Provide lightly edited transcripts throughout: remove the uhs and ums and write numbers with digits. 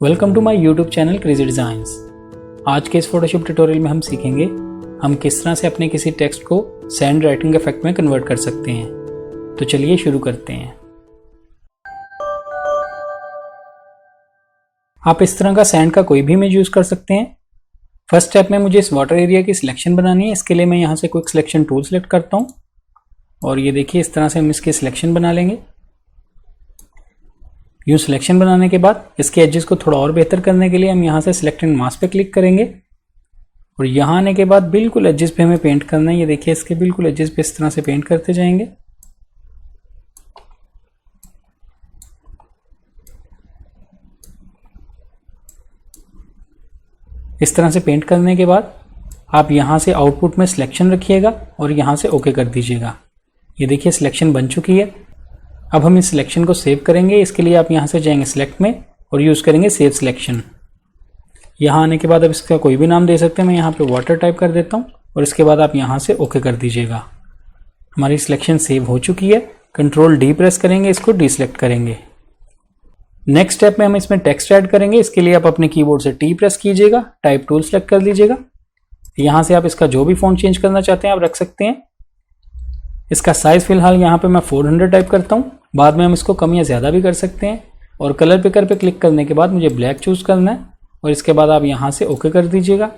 Welcome to my YouTube channel crazy designs. आज के इस फोटोशॉप ट्यूटोरियल में हम सीखेंगे हम किस तरह से अपने किसी टेक्स्ट को सैंड राइटिंग इफेक्ट में कन्वर्ट कर सकते हैं। तो चलिए शुरू करते हैं। आप इस तरह का सैंड का कोई भी इमेज यूज़ कर सकते हैं। फर्स्ट स्टेप में मुझे इस वाटर एरिया की सिलेक्शन बनानी है। इसके लिए मैं यहाँ से क्विक सिलेक्शन टूल सेलेक्ट करता हूँ और ये देखिए इस तरह से हम इसकी सिलेक्शन बना लेंगे। यूँ सिलेक्शन बनाने के बाद इसके एजेस को थोड़ा और बेहतर करने के लिए हम यहाँ से सिलेक्ट एंड मास्क पे क्लिक करेंगे और यहाँ आने के बाद बिल्कुल एजेस पे हमें पेंट करना है। ये देखिए इसके बिल्कुल एजेस पे इस तरह से पेंट करते जाएंगे। इस तरह से पेंट करने के बाद आप यहाँ से आउटपुट में सिलेक्शन रखिएगा और यहाँ से ओके कर दीजिएगा। ये देखिए सिलेक्शन बन चुकी है। अब हम इस सिलेक्शन को सेव करेंगे। इसके लिए आप यहाँ से जाएंगे सिलेक्ट में और यूज़ करेंगे सेव सिलेक्शन। यहाँ आने के बाद अब इसका कोई भी नाम दे सकते हैं। मैं यहाँ पे वाटर टाइप कर देता हूँ और इसके बाद आप यहाँ से ओके कर दीजिएगा। हमारी सिलेक्शन सेव हो चुकी है। कंट्रोल डी प्रेस करेंगे, इसको डीसिलेक्ट करेंगे। नेक्स्ट स्टेप में हम इसमें टेक्स्ट ऐड करेंगे। इसके लिए आप अपने कीबोर्ड से टी प्रेस कीजिएगा, टाइप टूल सेलेक्ट कर लीजिएगा। यहाँ से आप इसका जो भी फॉन्ट चेंज करना चाहते हैं आप रख सकते हैं। इसका साइज फिलहाल यहाँ पे मैं 400 टाइप करता हूँ। बाद में हम इसको कम या ज़्यादा भी कर सकते हैं। और कलर पिकर पे क्लिक करने के बाद मुझे ब्लैक चूज़ करना है और इसके बाद आप यहाँ से ओके कर दीजिएगा।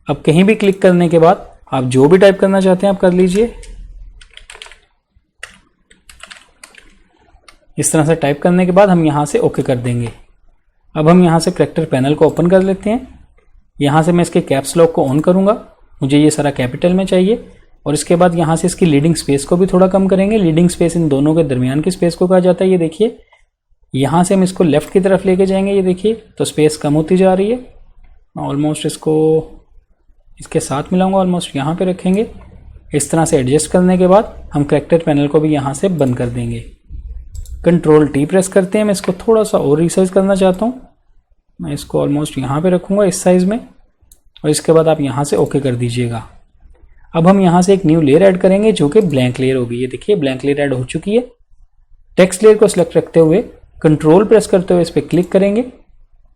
अब कहीं भी क्लिक करने के बाद आप जो भी टाइप करना चाहते हैं आप कर लीजिए। इस तरह से टाइप करने के बाद हम यहाँ से ओके कर देंगे। अब हम यहाँ से करैक्टर पैनल को ओपन कर लेते हैं। यहाँ से मैं इसके कैप्स लॉक को ऑन करूँगा। मुझे ये सारा कैपिटल में चाहिए और इसके बाद यहाँ से इसकी लीडिंग स्पेस को भी थोड़ा कम करेंगे। लीडिंग स्पेस इन दोनों के दरमियान की स्पेस को कहा जाता है। ये देखिए यहाँ से हम इसको लेफ्ट की तरफ लेके जाएंगे। ये देखिए तो स्पेस कम होती जा रही है। ऑलमोस्ट इसको इसके साथ मिलाऊंगा, ऑलमोस्ट यहाँ पे रखेंगे। इस तरह से एडजस्ट करने के बाद हम करैक्टर पैनल को भी यहाँ से बंद कर देंगे। कंट्रोल टी प्रेस करते हैं। मैं इसको थोड़ा सा और रिसाइज करना चाहता हूँ। मैं इसको ऑलमोस्ट यहाँ पे रखूँगा इस साइज़ में और इसके बाद आप यहाँ से ओके कर दीजिएगा। अब हम यहाँ से एक न्यू लेयर ऐड करेंगे जो कि ब्लैंक लेयर होगी। ये देखिए ब्लैंक लेयर ऐड हो चुकी है। टेक्स्ट लेयर को सिलेक्ट रखते हुए कंट्रोल प्रेस करते हुए इस पर क्लिक करेंगे।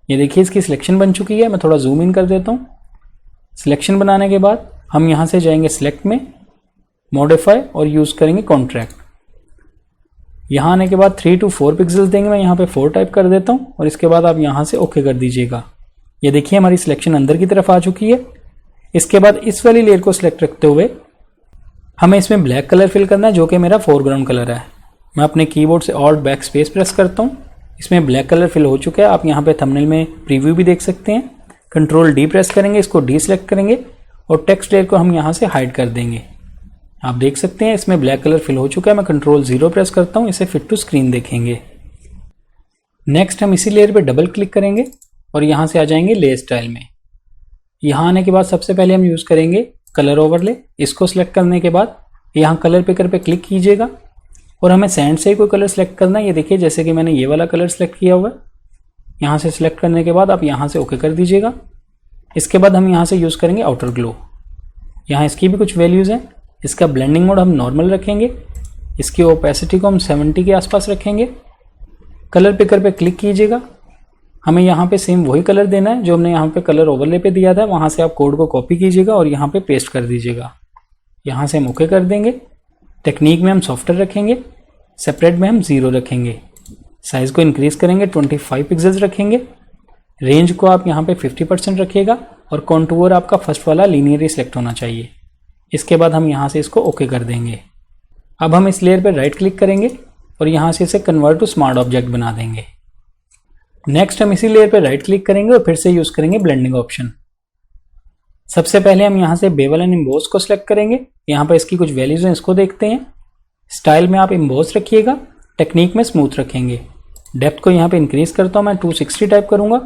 ये देखिए इसकी सिलेक्शन बन चुकी है। मैं थोड़ा जूम इन कर देता हूँ। सिलेक्शन बनाने के बाद हम यहाँ से जाएंगे सिलेक्ट में, मॉडिफाई और यूज़ करेंगे कॉन्ट्रैक्ट। यहाँ आने के बाद 3 to 4 पिक्सल्स देंगे। मैं यहाँ पे 4 टाइप कर देता हूँ और इसके बाद आप यहाँ से ओके कर दीजिएगा। ये देखिए हमारी सिलेक्शन अंदर की तरफ आ चुकी है। इसके बाद इस वाली लेयर को सिलेक्ट रखते हुए हमें इसमें ब्लैक कलर फिल करना है जो कि मेरा फोरग्राउंड कलर है। मैं अपने कीबोर्ड से ऑल्ट बैक स्पेस प्रेस करता हूँ। इसमें ब्लैक कलर फिल हो चुका है। आप यहाँ पे थंबनेल में प्रीव्यू भी देख सकते हैं। कंट्रोल डी प्रेस करेंगे, इसको डी सिलेक्ट करेंगे और टेक्स्ट लेयर को हम यहाँ से हाइड कर देंगे। आप देख सकते हैं इसमें ब्लैक कलर फिल हो चुका है। मैं कंट्रोल 0 प्रेस करता हूँ, इसे फिट टू स्क्रीन देखेंगे। नेक्स्ट हम इसी लेयर पर डबल क्लिक करेंगे और यहाँ से आ जाएंगे लेयर स्टाइल में। यहाँ आने के बाद सबसे पहले हम यूज़ करेंगे कलर ओवरले। इसको सिलेक्ट करने के बाद यहाँ कलर पिकर पे क्लिक कीजिएगा और हमें सैंड से ही कोई कलर सेलेक्ट करना है। ये देखिए जैसे कि मैंने ये वाला कलर सेलेक्ट किया हुआ है। यहाँ से सिलेक्ट करने के बाद आप यहाँ से ओके कर दीजिएगा। इसके बाद हम यहाँ से यूज़ करेंगे आउटर ग्लो। यहाँ इसकी भी कुछ वैल्यूज़ हैं। इसका ब्लेंडिंग मोड हम नॉर्मल रखेंगे। इसकी ओपेसिटी को हम 70 के आसपास रखेंगे। कलर पिकर पे क्लिक कीजिएगा। हमें यहाँ पे सेम वही कलर देना है जो हमने यहाँ पे कलर ओवरले पे दिया था। वहाँ से आप कोड को कॉपी कीजिएगा और यहाँ पे पेस्ट कर दीजिएगा। यहाँ से हम ओके कर देंगे। टेक्निक में हम सॉफ्टवेयर रखेंगे, सेपरेट में हम 0 रखेंगे। साइज़ को इंक्रीज करेंगे, 25 पिक्सल्स रखेंगे। रेंज को आप यहाँ पे 50% रखिएगा और कॉन्टूर आपका फर्स्ट वाला लीनियर ही सिलेक्ट होना चाहिए। इसके बाद हम यहाँ से इसको ओके कर देंगे। अब हम इस लेयर पर राइट क्लिक करेंगे और यहाँ से इसे कन्वर्ट टू स्मार्ट ऑब्जेक्ट बना देंगे। नेक्स्ट हम इसी लेयर पर राइट क्लिक करेंगे और फिर से यूज़ करेंगे ब्लेंडिंग ऑप्शन। सबसे पहले हम यहाँ से बेवल एंड इम्बोस को सिलेक्ट करेंगे। यहाँ पर इसकी कुछ वैल्यूज हैं, इसको देखते हैं। स्टाइल में आप इम्बोस रखिएगा, टेक्निक में स्मूथ रखेंगे। डेप्थ को यहाँ पे इंक्रीज करता हूँ, मैं 260 टाइप करूँगा।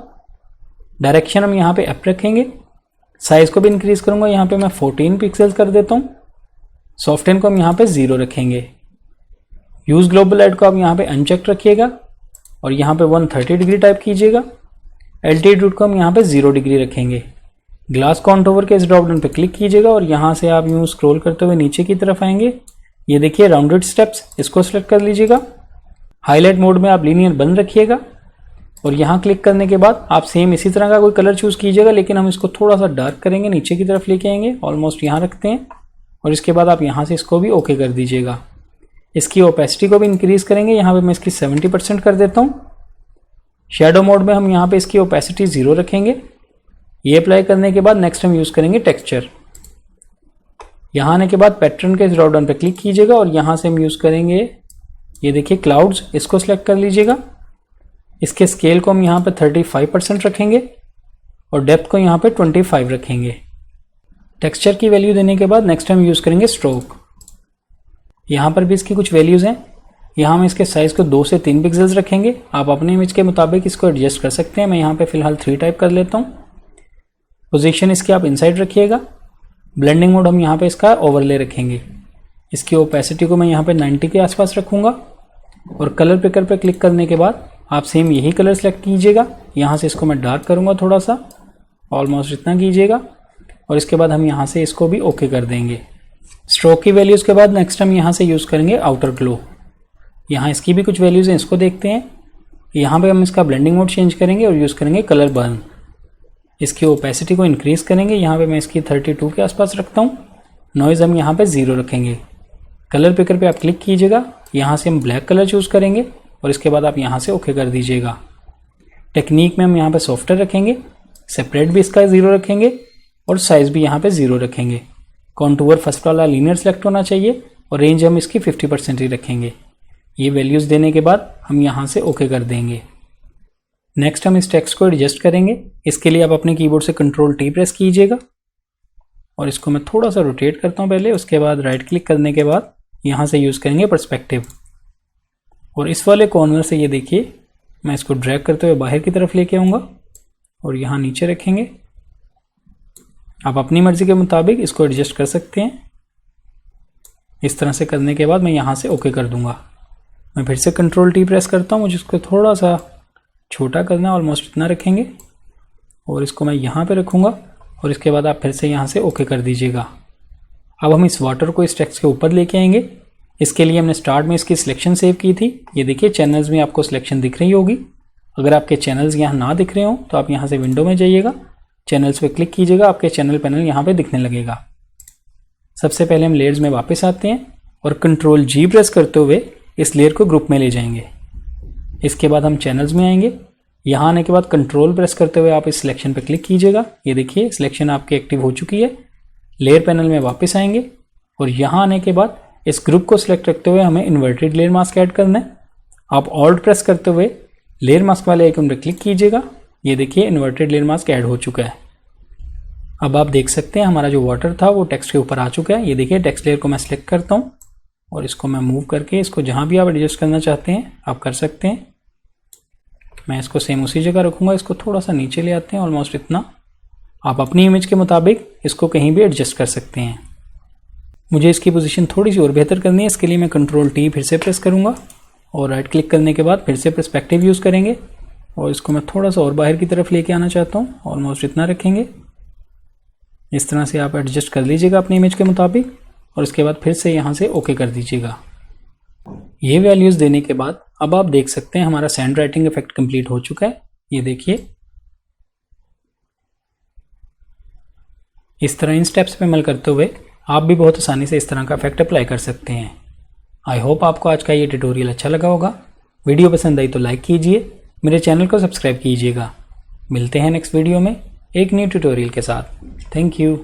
डायरेक्शन हम यहाँ पे अप रखेंगे। साइज को भी इंक्रीज करूँगा, यहाँ पे मैं 14 पिक्सल्स कर देता हूँ। सॉफ्टवेयर को हम यहाँ पे 0 रखेंगे। यूज़ ग्लोबल एड को आप यहाँ पे अनचेक रखिएगा और यहाँ पे 130 डिग्री टाइप कीजिएगा। एल्टीट्यूड को हम यहाँ पे 0 डिग्री रखेंगे। ग्लास कॉन्टूर के इस ड्रॉप डाउन पे क्लिक कीजिएगा और यहाँ से आप यूँ स्क्रॉल करते हुए नीचे की तरफ आएंगे। ये देखिए राउंडेड स्टेप्स, इसको सिलेक्ट कर लीजिएगा। हाईलाइट मोड में आप लीनियर बंद रखिएगा। और यहाँ क्लिक करने के बाद आप सेम इसी तरह का कोई कलर चूज़ कीजिएगा, लेकिन हम इसको थोड़ा सा डार्क करेंगे, नीचे की तरफ लेके आएंगे, ऑलमोस्ट यहाँ रखते हैं और इसके बाद आप यहाँ से इसको भी ओके कर दीजिएगा। इसकी ओपेसिटी को भी इंक्रीज करेंगे, यहाँ पे मैं इसकी 70% कर देता हूँ। शेडो मोड में हम यहाँ पे इसकी ओपेसिटी 0 रखेंगे। ये अप्लाई करने के बाद नेक्स्ट हम यूज़ करेंगे टेक्सचर। यहाँ आने के बाद पैटर्न के ड्रॉप डाउन पर क्लिक कीजिएगा और यहाँ से हम यूज़ करेंगे, ये देखिए क्लाउड्स, इसको सिलेक्ट कर लीजिएगा। इसके स्केल को हम यहाँ पे 35% रखेंगे और डेप्थ को यहाँ पे 25 रखेंगे। टेक्सचर की वैल्यू देने के बाद नेक्स्ट हम यूज़ करेंगे स्ट्रोक। यहाँ पर भी इसकी कुछ वैल्यूज़ हैं। यहाँ हम इसके साइज़ को 2 से 3 पिक्सल्स रखेंगे। आप अपने इमेज के मुताबिक इसको एडजस्ट कर सकते हैं। मैं यहाँ पे फिलहाल 3 टाइप कर लेता हूँ। पोजीशन इसकी आप इनसाइड रखिएगा। ब्लेंडिंग मोड हम यहाँ पे इसका ओवरले रखेंगे। इसकी ओपेसिटी को मैं यहाँ पे 90 के आसपास रखूँगा और कलर पिकर पे क्लिक करने के बाद आप सेम यही कलर सेलेक्ट कीजिएगा। यहाँ से इसको मैं डार्क करूँगा थोड़ा सा, ऑलमोस्ट इतना कीजिएगा और इसके बाद हम यहाँ से इसको भी ओके कर देंगे। स्ट्रोक की वैल्यूज़ के बाद नेक्स्ट हम यहाँ से यूज़ करेंगे आउटर ग्लो। यहाँ इसकी भी कुछ वैल्यूज़ हैं, इसको देखते हैं। यहाँ पे हम इसका ब्लेंडिंग मोड चेंज करेंगे और यूज़ करेंगे कलर बर्न। इसकी ओपेसिटी को इंक्रीज़ करेंगे, यहाँ पे मैं इसकी 32 के आसपास रखता हूँ। नॉइज़ हम यहाँ पे 0 रखेंगे। कलर पिकर पे आप क्लिक कीजिएगा, यहाँ से हम ब्लैक कलर चूज़ करेंगे और इसके बाद आप यहाँ से ओके कर दीजिएगा। टेक्निक में हम यहाँ पे सॉफ्टवेयर रखेंगे, सेपरेट भी इसका 0 रखेंगे और साइज़ भी यहाँ पे 0 रखेंगे। कॉन्टूर फर्स्ट वाला लीनियर सेलेक्ट होना चाहिए और रेंज हम इसकी 50% ही रखेंगे। ये वैल्यूज़ देने के बाद हम यहाँ से ओके कर देंगे। नेक्स्ट हम इस टेक्स्ट को एडजस्ट करेंगे। इसके लिए आप अपने कीबोर्ड से Ctrl+T प्रेस कीजिएगा और इसको मैं थोड़ा सा रोटेट करता हूँ पहले। उसके बाद राइट क्लिक करने के बाद यहाँ से यूज़ करेंगे पर्सपेक्टिव और इस वाले कॉर्नर से ये देखिए मैं इसको ड्रैग करते हुए बाहर की तरफ लेके आऊँगा और यहाँ नीचे रखेंगे। आप अपनी मर्ज़ी के मुताबिक इसको एडजस्ट कर सकते हैं। इस तरह से करने के बाद मैं यहाँ से ओके कर दूँगा। मैं फिर से Ctrl+T प्रेस करता हूँ, मुझे इसको थोड़ा सा छोटा करना है, ऑलमोस्ट इतना रखेंगे और इसको मैं यहाँ पे रखूँगा और इसके बाद आप फिर से यहाँ से ओके कर दीजिएगा। अब हम इस वाटर को इस टेक्स्ट के ऊपर लेके आएंगे। इसके लिए हमने स्टार्ट में इसकी सिलेक्शन सेव की थी। ये देखिए चैनल्स में आपको सिलेक्शन दिख रही होगी। अगर आपके चैनल्स यहाँ ना दिख रहे हो तो आप यहाँ से विंडो में जाइएगा, चैनल्स पे क्लिक कीजिएगा, आपके चैनल पैनल यहाँ पे दिखने लगेगा। सबसे पहले हम लेयर्स में वापस आते हैं और Ctrl+G प्रेस करते हुए इस लेयर को ग्रुप में ले जाएंगे। इसके बाद हम चैनल्स में आएंगे। यहाँ आने के बाद कंट्रोल प्रेस करते हुए आप इस सिलेक्शन पे क्लिक कीजिएगा। ये देखिए सिलेक्शन आपकी एक्टिव हो चुकी है। लेयर पैनल में वापस आएंगे और यहाँ आने के बाद इस ग्रुप को सिलेक्ट रखते हुए हमें इन्वर्टेड लेयर मास्क ऐड करना है। आप ऑल्ट प्रेस करते हुए लेयर मास्क वाले आइकन पर क्लिक कीजिएगा। ये देखिए इन्वर्टेड लेयर मास्क ऐड हो चुका है। अब आप देख सकते हैं हमारा जो वाटर था वो टेक्स्ट के ऊपर आ चुका है। ये देखिए टेक्स्ट लेयर को मैं सिलेक्ट करता हूँ और इसको मैं मूव करके इसको जहाँ भी आप एडजस्ट करना चाहते हैं आप कर सकते हैं। मैं इसको सेम उसी जगह रखूँगा। इसको थोड़ा सा नीचे ले आते हैं, ऑलमोस्ट इतना। आप अपनी इमेज के मुताबिक इसको कहीं भी एडजस्ट कर सकते हैं। मुझे इसकी पोजीशन थोड़ी सी और बेहतर करनी है। इसके लिए मैं Ctrl+T फिर से प्रेस करूँगा और राइट क्लिक करने के बाद फिर से पर्सपेक्टिव यूज़ करेंगे और इसको मैं थोड़ा सा और बाहर की तरफ लेके आना चाहता हूँ। ऑलमोस्ट इतना रखेंगे। इस तरह से आप एडजस्ट कर लीजिएगा अपनी इमेज के मुताबिक और इसके बाद फिर से यहाँ से ओके कर दीजिएगा। ये वैल्यूज़ देने के बाद अब आप देख सकते हैं हमारा सैंड राइटिंग इफेक्ट कंप्लीट हो चुका है। ये देखिए इस तरह इन स्टेप्स पे अमल करते हुए आप भी बहुत आसानी से इस तरह का इफेक्ट अप्लाई कर सकते हैं। आई होप आपको आज का ये ट्यूटोरियल अच्छा लगा होगा। वीडियो पसंद आई तो लाइक कीजिए, मेरे चैनल को सब्सक्राइब कीजिएगा। मिलते हैं नेक्स्ट वीडियो में एक न्यू ट्यूटोरियल के साथ। Thank you.